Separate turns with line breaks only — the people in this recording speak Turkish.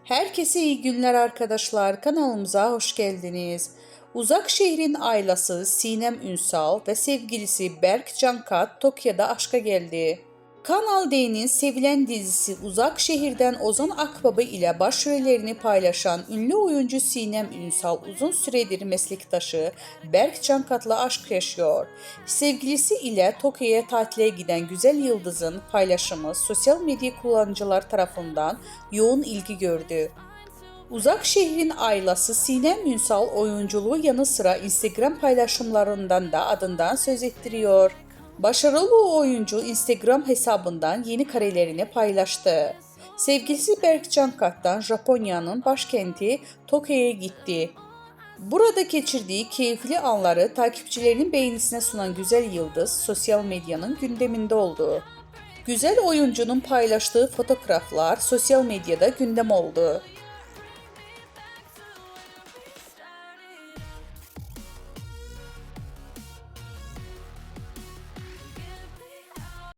Herkese iyi günler arkadaşlar. Kanalımıza hoş geldiniz. Uzak şehrin ailesi Sinem Ünsal ve sevgilisi Berk Cankat Tokyo'da aşka geldi. Kanal D'nin sevilen dizisi Uzak Şehir'den Ozan Akbaba ile başrollerini paylaşan ünlü oyuncu Sinem Ünsal uzun süredir meslektaşı Berk Cankat'la aşk yaşıyor. Sevgilisi ile Tokyo'ya tatile giden güzel yıldızın paylaşımı sosyal medya kullanıcılar tarafından yoğun ilgi gördü. Uzak şehrin ailesi Sinem Ünsal oyunculuğu yanı sıra Instagram paylaşımlarından da adından söz ettiriyor. Başarılı oyuncu Instagram hesabından yeni karelerini paylaştı. Sevgilisi Berk Cankat'tan Japonya'nın başkenti Tokyo'ya gitti. Burada geçirdiği keyifli anları takipçilerinin beğenisine sunan güzel yıldız sosyal medyanın gündeminde oldu. Güzel oyuncunun paylaştığı fotoğraflar sosyal medyada gündem oldu.